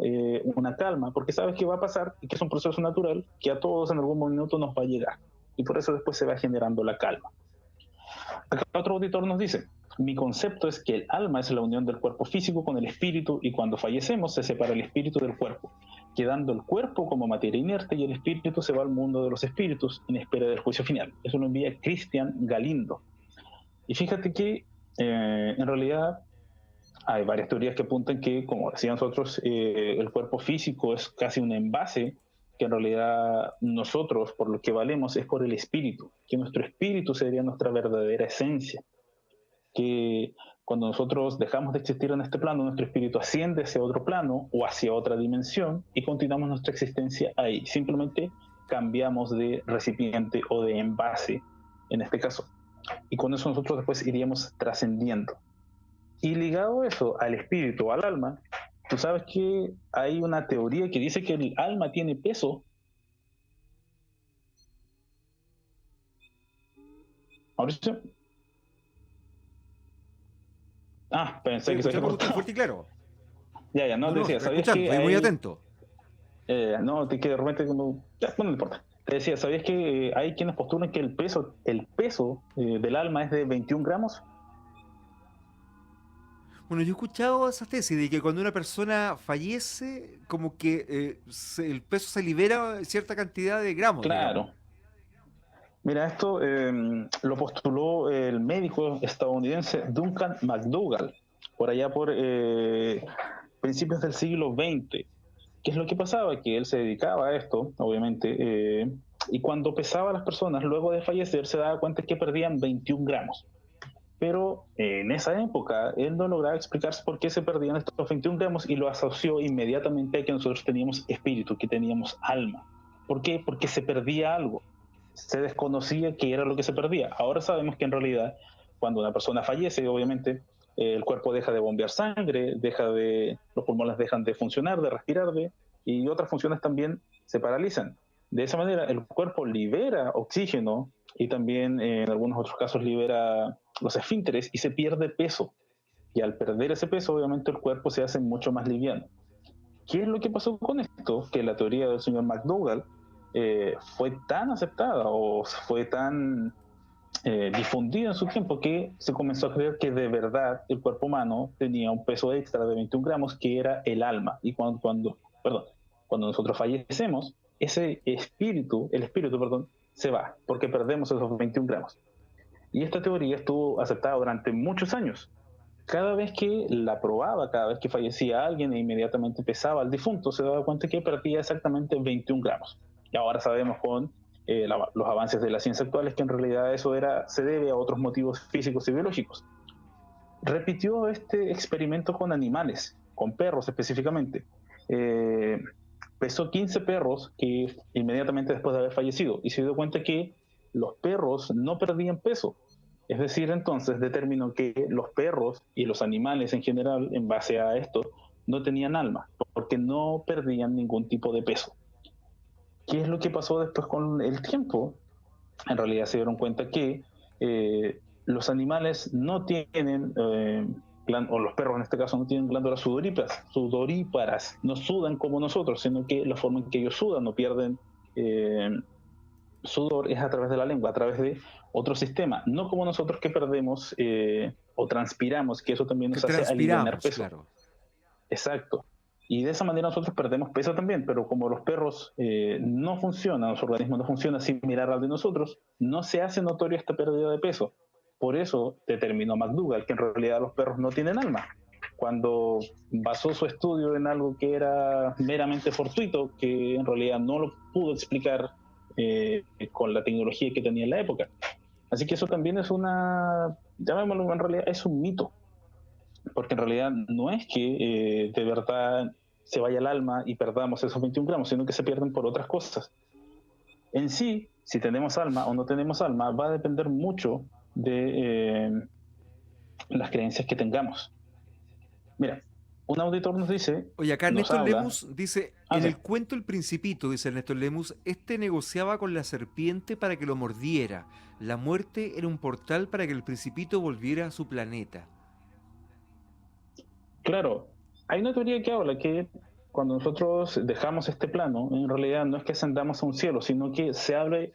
C: una calma, porque sabes que va a pasar y que es un proceso natural que a todos en algún minuto nos va a llegar. Y por eso después se va generando la calma. Acá otro auditor nos dice: mi concepto es que el alma es la unión del cuerpo físico con el espíritu, y cuando fallecemos se separa el espíritu del cuerpo, quedando el cuerpo como materia inerte, y el espíritu se va al mundo de los espíritus en espera del juicio final. Eso lo envía Cristian Galindo. Y fíjate que en realidad hay varias teorías que apuntan que, como decían nosotros, el cuerpo físico es casi un envase, que en realidad nosotros por lo que valemos es por el espíritu, que nuestro espíritu sería nuestra verdadera esencia, que cuando nosotros dejamos de existir en este plano, nuestro espíritu asciende hacia otro plano o hacia otra dimensión y continuamos nuestra existencia ahí. Simplemente cambiamos de recipiente o de envase en este caso. Y con eso nosotros después iríamos trascendiendo. Y ligado eso al espíritu, al alma, tú sabes que hay una teoría que dice que el alma tiene peso. Mauricio. Pensé
B: Estoy
C: que se había
B: escuchando usted
C: cortado.
B: fuerte y claro.
C: Ya, no,
B: No,
C: te
B: no,
C: decía,
B: estoy
C: ¿sabías
B: escuchando,
C: que
B: estoy muy
C: hay...
B: atento.
C: no, que de repente como... Ya, bueno, no importa. Te decía, ¿sabías que hay quienes postulan que el peso del alma es de 21 gramos?
B: Bueno, yo he escuchado esa tesis de que cuando una persona fallece, como que el peso se libera cierta cantidad de gramos, digamos.
C: Claro. Mira, esto lo postuló el médico estadounidense Duncan McDougall, por allá por principios del siglo XX. ¿Qué es lo que pasaba? Que él se dedicaba a esto, obviamente, y cuando pesaba a las personas luego de fallecer se daba cuenta que perdían 21 gramos. Pero en esa época él no lograba explicarse por qué se perdían estos 21 gramos y lo asoció inmediatamente a que nosotros teníamos espíritu, que teníamos alma. ¿Por qué? Porque se perdía algo. Se desconocía qué era lo que se perdía. Ahora sabemos que en realidad cuando una persona fallece, obviamente, el cuerpo deja de bombear sangre, los pulmones dejan de funcionar, de respirar, y otras funciones también se paralizan. De esa manera el cuerpo libera oxígeno y también en algunos otros casos libera los esfínteres y se pierde peso. Y al perder ese peso, obviamente el cuerpo se hace mucho más liviano. ¿Qué es lo que pasó con esto? Que la teoría del señor McDougall fue tan aceptada o fue tan difundida en su tiempo que se comenzó a creer que de verdad el cuerpo humano tenía un peso extra de 21 gramos que era el alma. Y cuando nosotros fallecemos, ese espíritu, el espíritu, perdón, se va porque perdemos esos 21 gramos. Y esta teoría estuvo aceptada durante muchos años. Cada vez que la probaba, cada vez que fallecía alguien e inmediatamente pesaba al difunto, se daba cuenta que perdía exactamente 21 gramos. Y ahora sabemos con los avances de la ciencia actual que en realidad eso se debe a otros motivos físicos y biológicos. Repitió este experimento con animales, con perros específicamente. Pesó 15 perros que inmediatamente después de haber fallecido y se dio cuenta que los perros no perdían peso. Es decir, entonces determinó que los perros y los animales en general, en base a esto, no tenían alma, porque no perdían ningún tipo de peso. ¿Qué es lo que pasó después con el tiempo? En realidad se dieron cuenta que los animales no tienen, o los perros en este caso, no tienen glándulas sudoríparas, no sudan como nosotros, sino que la forma en que ellos sudan, no pierden sudor, es a través de la lengua, a través de otro sistema, no como nosotros que perdemos o transpiramos, que eso también
B: Que
C: nos hace aliviar
B: transpiramos,
C: peso.
B: claro.
C: Exacto. Y de esa manera nosotros perdemos peso también, pero como los perros no funcionan, su organismo no funciona similar al de nosotros, no se hace notoria esta pérdida de peso. Por eso determinó McDougall que en realidad los perros no tienen alma. Cuando basó su estudio en algo que era meramente fortuito, que en realidad no lo pudo explicar con la tecnología que tenía en la época. Así que eso también es llamémoslo, en realidad es un mito, porque en realidad no es que de verdad se vaya el alma y perdamos esos 21 gramos, sino que se pierden por otras cosas. En sí, si tenemos alma o no tenemos alma, va a depender mucho de las creencias que tengamos. Mira, un auditor nos dice,
B: Oye, acá
C: nos
B: Néstor
C: habla.
B: Lemus dice,
C: Ah,
B: en
C: sí.
B: el cuento El Principito, dice Néstor Lemus, este negociaba con la serpiente para que lo mordiera. La muerte era un portal para que el Principito volviera a su planeta.
C: Claro, hay una teoría que habla que cuando nosotros dejamos este plano, en realidad no es que ascendamos a un cielo, sino que se abre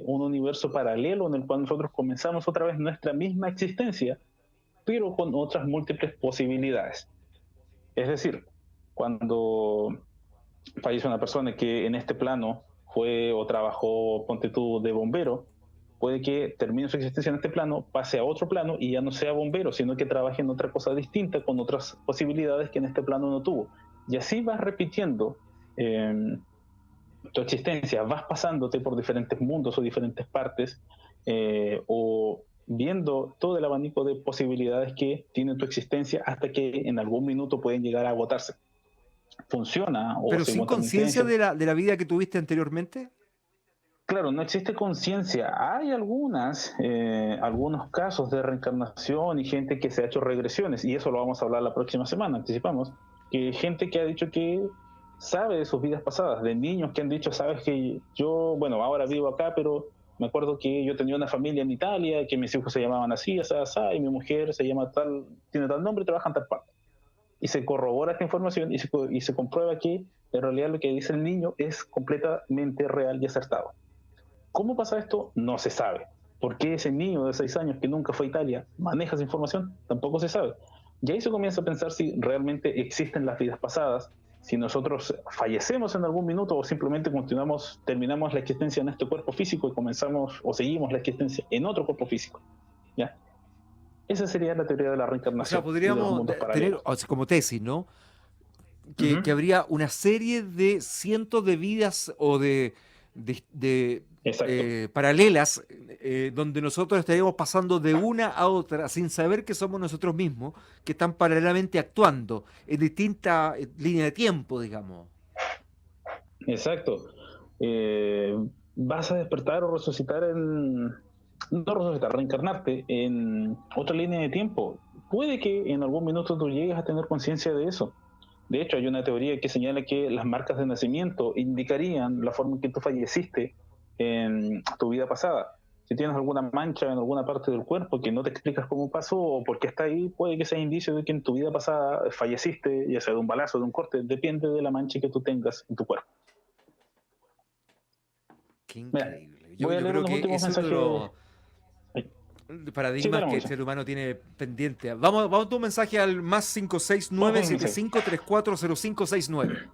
C: un universo paralelo en el cual nosotros comenzamos otra vez nuestra misma existencia, pero con otras múltiples posibilidades. Es decir, cuando fallece una persona que en este plano fue o trabajó, ponte tú, de bombero, puede que termine su existencia en este plano, pase a otro plano y ya no sea bombero, sino que trabaje en otra cosa distinta, con otras posibilidades que en este plano no tuvo. Y así vas repitiendo tu existencia, vas pasándote por diferentes mundos o diferentes partes, o viendo todo el abanico de posibilidades que tiene tu existencia hasta que en algún minuto pueden llegar a agotarse. ¿Funciona o
B: Pero
C: se
B: sin
C: encuentran
B: conciencia
C: creencias?
B: de la vida que tuviste anteriormente.
C: Claro, no existe conciencia. Hay algunos casos de reencarnación y gente que se ha hecho regresiones, y eso lo vamos a hablar la próxima semana, anticipamos, que gente que ha dicho que sabe de sus vidas pasadas, de niños que han dicho, sabes que yo, bueno, ahora vivo acá, pero me acuerdo que yo tenía una familia en Italia, que mis hijos se llamaban así, así, y mi mujer se llama tal, tiene tal nombre y trabaja en tal parte. Y se corrobora esta información y se comprueba que en realidad lo que dice el niño es completamente real y acertado. ¿Cómo pasa esto? No se sabe. ¿Por qué ese niño de 6 años que nunca fue a Italia maneja esa información? Tampoco se sabe. Y ahí se comienza a pensar si realmente existen las vidas pasadas, si nosotros fallecemos en algún minuto o simplemente terminamos la existencia en este cuerpo físico y comenzamos o seguimos la existencia en otro cuerpo físico. ¿Ya? Esa sería la teoría de la
B: O sea,
C: reencarnación y de los
B: podríamos
C: mundos
B: tener,
C: paralelos.
B: o sea, como tesis, ¿no? Que
C: Uh-huh.
B: habría una serie de cientos de vidas o
C: Exacto.
B: paralelas, donde nosotros estaríamos pasando de una a otra sin saber que somos nosotros mismos, que están paralelamente actuando en distintas líneas de tiempo, digamos.
C: Exacto. Eh, Vas a despertar o resucitar no resucitar, reencarnarte en otra línea de tiempo. Puede que en algún minuto tú llegues a tener conciencia de eso. De hecho, hay una teoría que señala que las marcas de nacimiento indicarían la forma en que tú falleciste en tu vida pasada. Si tienes alguna mancha en alguna parte del cuerpo que no te explicas cómo pasó o por qué está ahí, puede que sea indicio de que en tu vida pasada falleciste, ya sea de un balazo, de un corte, depende de la mancha que tú tengas en tu cuerpo.
B: Qué
C: Mira,
B: increíble.
C: voy a
B: Yo
C: leer
B: creo
C: unos
B: que
C: últimos
B: es uno de
C: mensajes.
B: los
C: Ay, sí,
B: paradigmas
C: dale,
B: que el
C: Mauricio.
B: ser humano tiene pendiente. Vamos a tu mensaje al más
C: Vamos con el mensaje.
B: 569-7534-0569.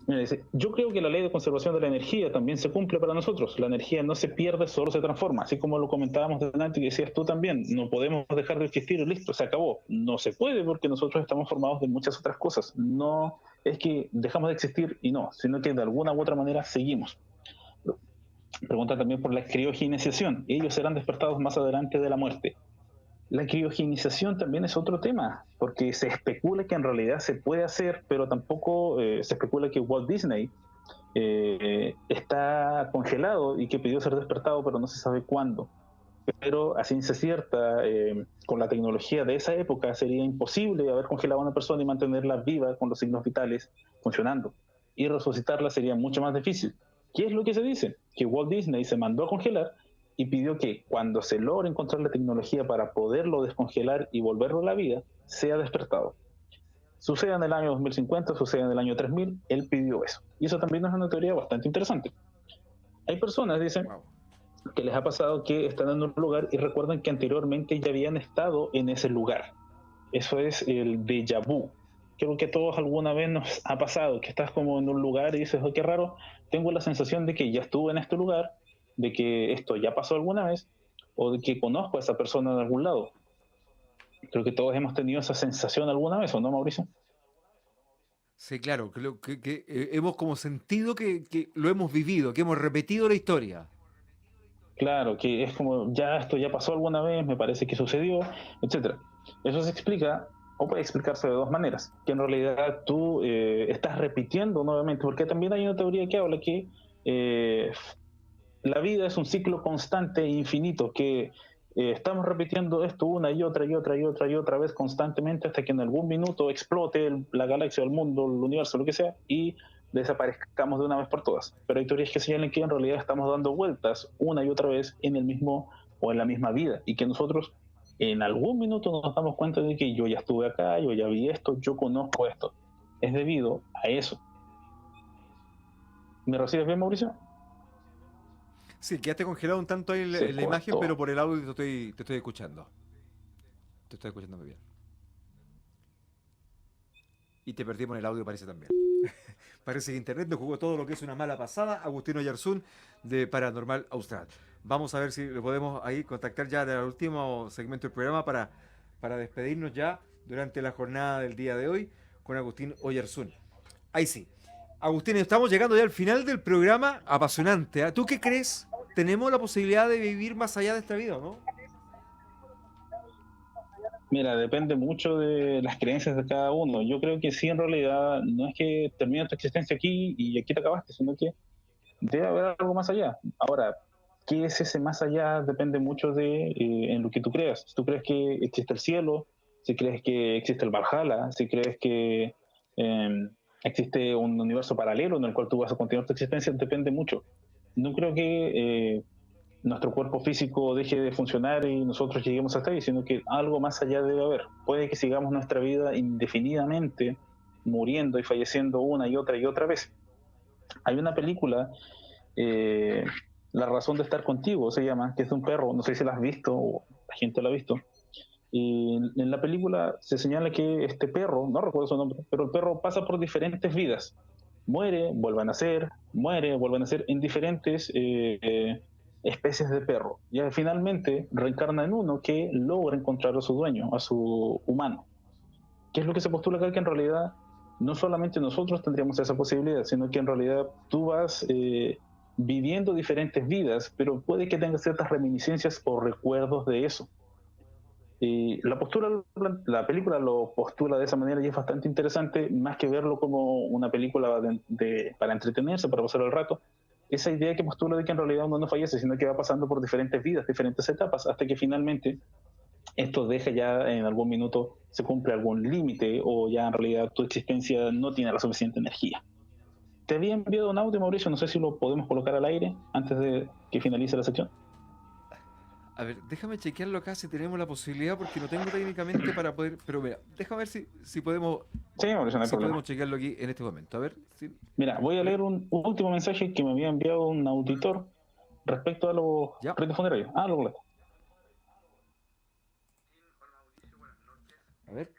C: Mira, dice, yo creo que la ley de conservación de la energía también se cumple para nosotros. La energía no se pierde, solo se transforma. Así como lo comentábamos delante y decías tú también, no podemos dejar de existir y listo, se acabó. No se puede porque nosotros estamos formados de muchas otras cosas. No es que dejamos de existir y no, sino que de alguna u otra manera seguimos. Pregunta también por la criogenización. Ellos serán despertados más adelante de la muerte. La criogenización también es otro tema, porque se especula que en realidad se puede hacer, pero tampoco se especula que Walt Disney está congelado y que pidió ser despertado, pero no se sabe cuándo. Pero a ciencia cierta, con la tecnología de esa época, sería imposible haber congelado a una persona y mantenerla viva con los signos vitales funcionando. Y resucitarla sería mucho más difícil. ¿Qué es lo que se dice? Que Walt Disney se mandó a congelar y pidió que cuando se logre encontrar la tecnología para poderlo descongelar y volverlo a la vida, sea despertado. Suceda en el año 2050, suceda en el año 3000, él pidió eso. Y eso también es una teoría bastante interesante. Hay personas, dicen,
B: Wow.
C: que les ha pasado que están en un lugar y recuerdan que anteriormente ya habían estado en ese lugar. Eso es el déjà vu. Creo que a todos alguna vez nos ha pasado, que estás como en un lugar y dices, oh, qué raro, tengo la sensación de que ya estuve en este lugar, de que esto ya pasó alguna vez, o de que conozco a esa persona de algún lado. Creo que todos hemos tenido esa sensación alguna vez, ¿o no, Mauricio?
B: Sí, claro, creo que hemos como sentido que lo hemos vivido, que hemos repetido la historia.
C: Claro, que es como, ya esto ya pasó alguna vez, me parece que sucedió, etcétera. Eso se explica, o puede explicarse de dos maneras, que en realidad tú estás repitiendo nuevamente, porque también hay una teoría que habla que eh, la vida es un ciclo constante e infinito, que estamos repitiendo esto una y otra y otra y otra y otra vez constantemente hasta que en algún minuto explote la galaxia, el mundo, el universo, lo que sea, y desaparezcamos de una vez por todas. Pero hay teorías que señalan que en realidad estamos dando vueltas una y otra vez en el mismo o en la misma vida y que nosotros en algún minuto nos damos cuenta de que yo ya estuve acá, yo ya vi esto, yo conozco esto. Es debido a eso. ¿Me recibes bien, Mauricio?
B: Sí, quedaste congelado un tanto ahí
C: Se
B: en la imagen, pero
C: cortó.
B: por el audio te estoy escuchando. Te estoy escuchando muy bien. Y te perdimos en el audio, parece también. Parece que Internet nos jugó todo lo que es una mala pasada. Agustino Yarzún de Paranormal Austral. Vamos a ver si lo podemos ahí contactar ya en el último segmento del programa para despedirnos ya durante la jornada del día de hoy con Agustín Oyarzún. Ahí sí. Agustín, estamos llegando ya al final del programa. Apasionante. ¿Eh? ¿Tú qué crees? ¿Tenemos la posibilidad de vivir más allá de esta vida, no?
C: Mira, depende mucho de las creencias de cada uno. Yo creo que sí, en realidad, no es que termine tu existencia aquí y aquí te acabaste, sino que debe haber algo más allá. Ahora, ¿qué es ese más allá? Depende mucho de en lo que tú creas. Si tú crees que existe el cielo, si crees que existe el Valhalla, si crees que eh, existe un universo paralelo en el cual tú vas a continuar tu existencia, depende mucho. No creo que nuestro cuerpo físico deje de funcionar y nosotros lleguemos hasta ahí, sino que algo más allá debe haber. Puede que sigamos nuestra vida indefinidamente muriendo y falleciendo una y otra vez. Hay una película, eh, La razón de estar contigo se llama, que es de un perro, no sé si la has visto o la gente la ha visto. Y en la película se señala que este perro, no recuerdo su nombre, pero el perro pasa por diferentes vidas. Muere, vuelve a nacer, muere, vuelve a nacer en diferentes especies de perro. Y finalmente reencarna en uno que logra encontrar a su dueño, a su humano. ¿Qué es lo que se postula acá? Que en realidad no solamente nosotros tendríamos esa posibilidad, sino que en realidad tú vas viviendo diferentes vidas, pero puede que tengas ciertas reminiscencias o recuerdos de eso. Y la película lo postula de esa manera y es bastante interesante, más que verlo como una película para entretenerse, para pasar el rato. Esa idea que postula de que en realidad uno no fallece, sino que va pasando por diferentes vidas, diferentes etapas, hasta que finalmente esto deja ya en algún minuto, se cumple algún límite o ya en realidad tu existencia no tiene la suficiente energía. Te había enviado un audio, Mauricio, no sé si lo podemos colocar al aire antes de que finalice la sección.
B: A ver, déjame chequearlo acá si tenemos la posibilidad, porque no tengo técnicamente para poder. Pero mira, déjame ver si podemos.
C: Sí, Mauricio, no hay
B: Si
C: problema.
B: podemos chequearlo aquí en este momento. A ver, si.
C: Mira, voy a
B: A ver,
C: leer un último mensaje que me había enviado un auditor respecto a los
B: ya.
C: ritos funerarios. Ah, lo leo.
B: A ver.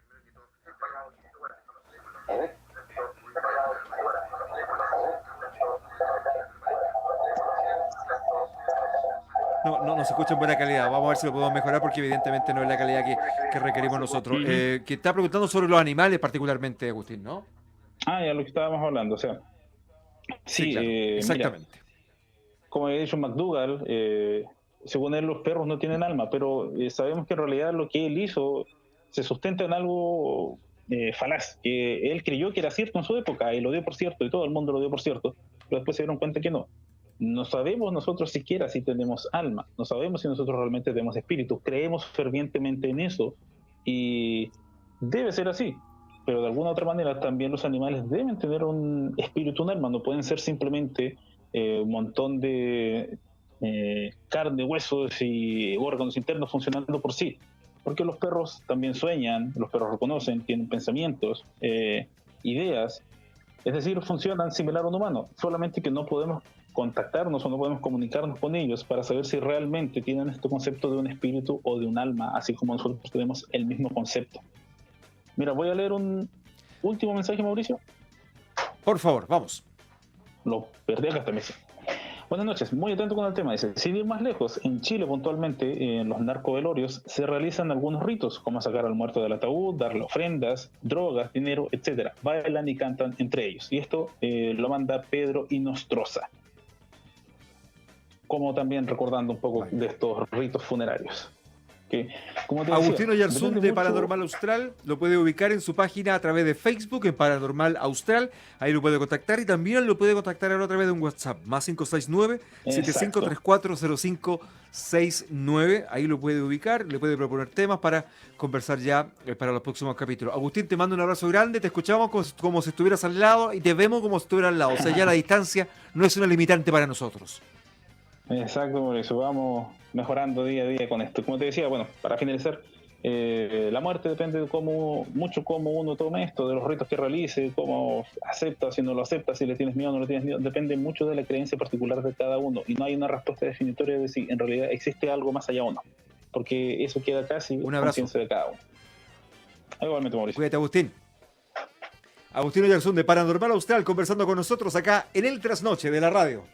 B: No se escucha en buena calidad. Vamos a ver si lo podemos mejorar porque evidentemente no es la calidad que requerimos nosotros.
C: Ujú.
B: Que está preguntando sobre los animales particularmente, Agustín, ¿no?
C: Ah, ya lo que estábamos hablando, o sea,
B: Sí,
C: sí,
B: claro,
C: mira,
B: exactamente.
C: como había dicho McDougall, según él los perros no tienen alma, pero sabemos que en realidad lo que él hizo se sustenta en algo falaz, que él creyó que era cierto en su época y lo dio por cierto y todo el mundo lo dio por cierto, pero después se dieron cuenta que no. No sabemos nosotros siquiera si tenemos alma, no sabemos si nosotros realmente tenemos espíritu, creemos fervientemente en eso y debe ser así, pero de alguna otra manera también los animales deben tener un espíritu, un alma, no pueden ser simplemente un montón de carne, huesos y órganos internos funcionando por sí. Porque los perros también sueñan, los perros reconocen, tienen pensamientos, ideas, es decir, funcionan similar a un humano, solamente que no podemos contactarnos o no podemos comunicarnos con ellos para saber si realmente tienen este concepto de un espíritu o de un alma, así como nosotros tenemos el mismo concepto. Mira, voy a leer un último mensaje, Mauricio.
B: Por favor, vamos.
C: Lo perdí acá esta mesa. Buenas noches, muy atento con el tema. Dice, sin ir más lejos, en Chile puntualmente, en los narcovelorios, se realizan algunos ritos, como sacar al muerto del ataúd, darle ofrendas, drogas, dinero, etcétera. Bailan y cantan entre ellos. Y esto lo manda Pedro Inostroza. Como también recordando un poco de estos ritos funerarios. Que, como te decía,
B: Agustino Yarzún
C: depende
B: de
C: mucho.
B: Paranormal Austral lo puede ubicar en su página a través de Facebook en Paranormal Austral, ahí lo puede contactar y también lo puede contactar ahora a través de un WhatsApp más 569-7534-0569, ahí lo puede ubicar, le puede proponer temas para conversar ya para los próximos capítulos. Agustín, te mando un abrazo grande, te escuchamos como si estuvieras al lado y te vemos como si estuvieras al lado, o sea, ya la distancia no es una limitante para nosotros.
C: Exacto, por eso vamos mejorando día a día con esto. Como te decía, bueno, para finalizar, la muerte depende de mucho cómo uno tome esto, de los ritos que realice, cómo acepta, si no lo acepta, si le tienes miedo o no le tienes miedo, depende mucho de la creencia particular de cada uno y no hay una respuesta definitoria de si en realidad existe algo más allá o no, porque eso queda casi
B: Un abrazo.
C: conciencia de cada uno. Igualmente, Mauricio.
B: Cuídate, Agustín. Agustino Yarzún de Paranormal Austral conversando con nosotros acá en el Trasnoche de la radio.